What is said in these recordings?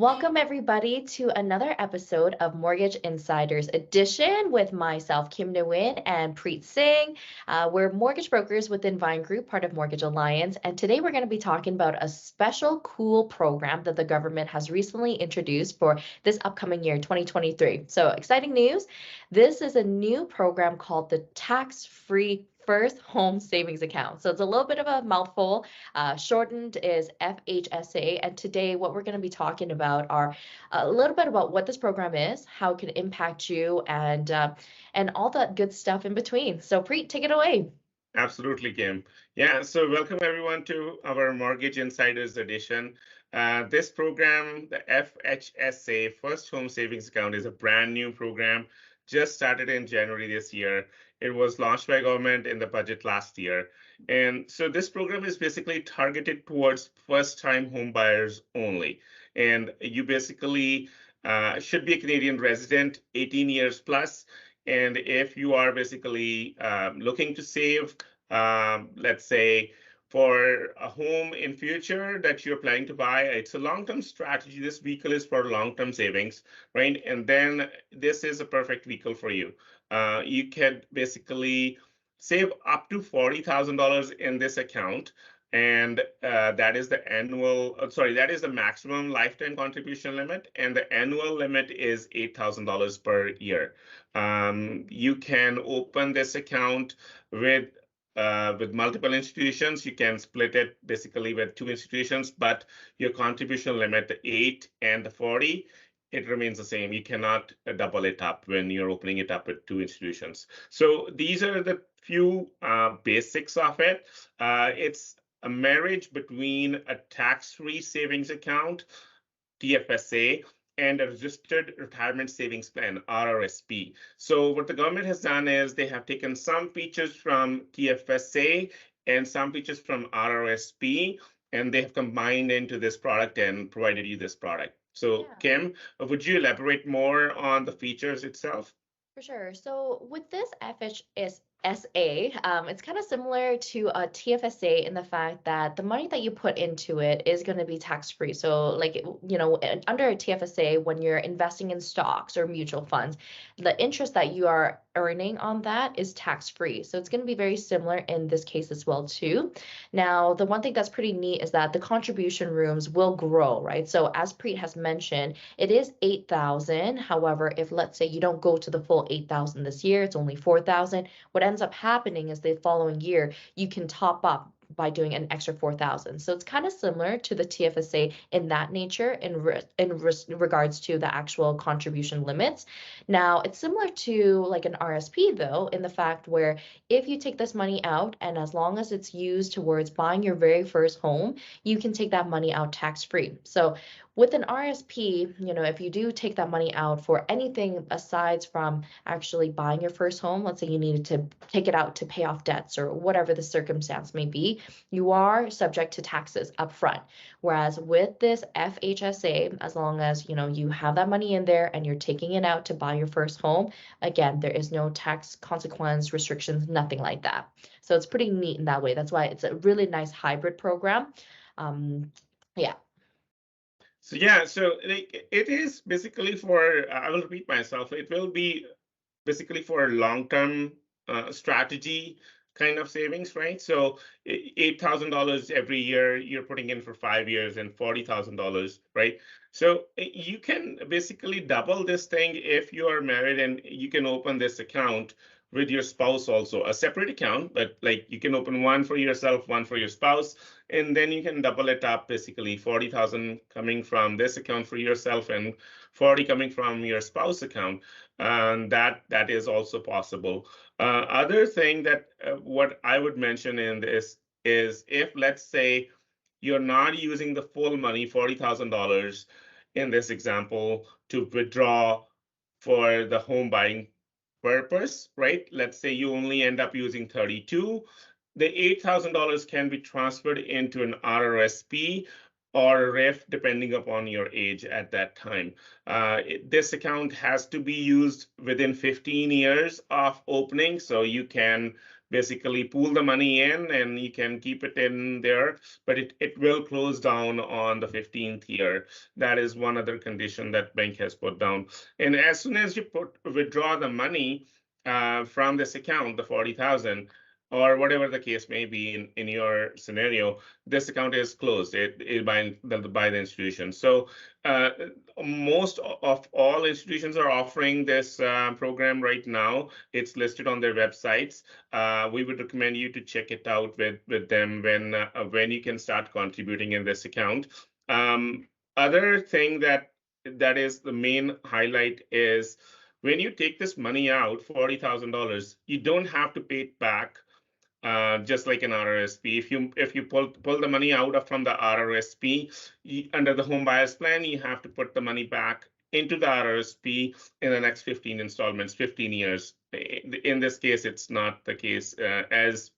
Welcome, everybody, to another episode of Mortgage Insiders Edition with myself, Kim Nguyen, and Preet Singh. We're mortgage brokers within Vine Group, part of Mortgage Alliance, and today we're going to be talking about a special cool program that the government has recently introduced for this upcoming year, 2023. So, exciting news. This is a new program called the Tax-Free First Home Savings Account. So it's a little bit of a mouthful. Shortened is FHSA. And today, what we're going to be talking about are a little bit about what this program is, how it can impact you, and all that good stuff in between. So, Preet, take it away. Absolutely, Kim. Yeah, so welcome everyone to our Mortgage Insiders Edition. This program, the FHSA First Home Savings Account, is a brand new program, just started in January this year. It was launched by government in the budget last year. And so this program is basically targeted towards first-time home buyers only. And you basically should be a Canadian resident, 18 years plus. And if you are basically looking to save, let's say, for a home in future that you're planning to buy, it's a long-term strategy. This vehicle is for long-term savings, right? And then this is a perfect vehicle for you. You can basically save up to $40,000 in this account. And that is that is the maximum lifetime contribution limit. And the annual limit is $8,000 per year. You can open this account with multiple institutions. You can split it basically with two institutions, but your contribution limit, the 8 and the 40, it remains the same. You cannot double it up when you're opening it up with two institutions. So these are the few basics of it. It's a marriage between a tax-free savings account, TFSA, and a registered retirement savings plan, RRSP. So what the government has done is they have taken some features from TFSA and some features from RRSP, and they have combined into this product and provided you this product. So Yeah. Kim, would you elaborate more on the features itself? For sure. So with this FHSA, it's kind of similar to a TFSA in the fact that the money that you put into it is going to be tax free. So, under a TFSA, when you're investing in stocks or mutual funds, the interest that you are earning on that is tax free. So it's going to be very similar in this case as well too. Now, the one thing that's pretty neat is that the contribution rooms will grow, right? So as Preet has mentioned, it is 8,000. However, if let's say you don't go to the full 8,000 this year, it's only 4,000. What ends up happening is the following year, you can top up by doing an extra 4,000. So it's kind of similar to the TFSA in that nature in regards to the actual contribution limits. Now, it's similar to like an RSP though, in the fact where if you take this money out and as long as it's used towards buying your very first home, you can take that money out tax free. So with an RSP, if you do take that money out for anything aside from actually buying your first home, let's say you needed to take it out to pay off debts or whatever the circumstance may be, you are subject to taxes up front. Whereas with this FHSA, as long as you have that money in there and you're taking it out to buy your first home, again, there is no tax consequence, restrictions, nothing like that. So it's pretty neat in that way. That's why it's a really nice hybrid program. Yeah. So yeah, so it is basically for, I will repeat myself, it will be basically for long-term strategy kind of savings, right? So $8,000 every year you're putting in for 5 years and $40,000, right? So you can basically double this thing if you are married, and you can open this account with your spouse also, a separate account, but like you can open one for yourself, one for your spouse, and then you can double it up, basically 40,000 coming from this account for yourself and 40 coming from your spouse account. And that is also possible. Other thing that what I would mention in this is, if let's say you're not using the full money, $40,000 in this example, to withdraw for the home buying purpose, right? Let's say you only end up using 32, the $8,000 can be transferred into an RRSP or a RIF, depending upon your age at that time. This account has to be used within 15 years of opening, so you can basically pool the money in and you can keep it in there, but it will close down on the 15th year. That is one other condition that bank has put down. And as soon as you withdraw the money from this account, the 40,000, or whatever the case may be in your scenario, this account is closed by the institution. So uh, most of all institutions are offering this program right now. It's listed on their websites. We would recommend you to check it out with them when you can start contributing in this account. Other thing that is the main highlight is when you take this money out, $40,000, you don't have to pay it back just like an RRSP. If you pull the money out from the RRSP under the home buyers plan, you have to put the money back into the RRSP in the next 15 installments, 15 years. In this case, it's not the case. As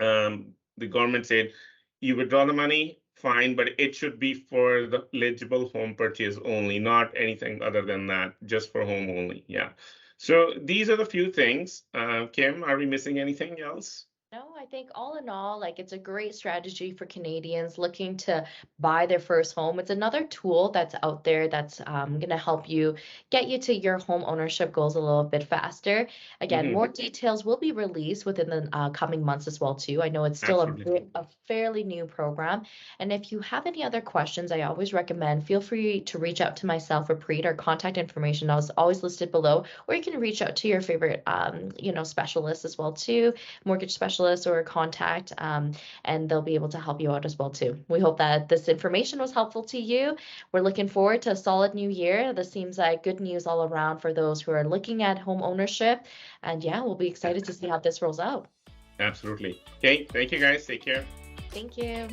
the government said, you withdraw the money, fine, but it should be for the eligible home purchase only, not anything other than that, just for home only. Yeah. So these are the few things. Kim, are we missing anything else? No, I think all in all, like it's a great strategy for Canadians looking to buy their first home. It's another tool that's out there that's going to help you get you to your home ownership goals a little bit faster. Again, Hmm. more details will be released within the coming months as well too. I know it's still Absolutely. a fairly new program, and if you have any other questions, I always recommend feel free to reach out to myself or Preet. Our contact information is always listed below, or you can reach out to your favorite specialist as well too, mortgage specialist or contact, and they'll be able to help you out as well too. We hope that this information was helpful to you. We're looking forward to a solid new year. This seems like good news all around for those who are looking at home ownership. And yeah, we'll be excited to see how this rolls out. Absolutely. Okay. Thank you, guys. Take care. Thank you.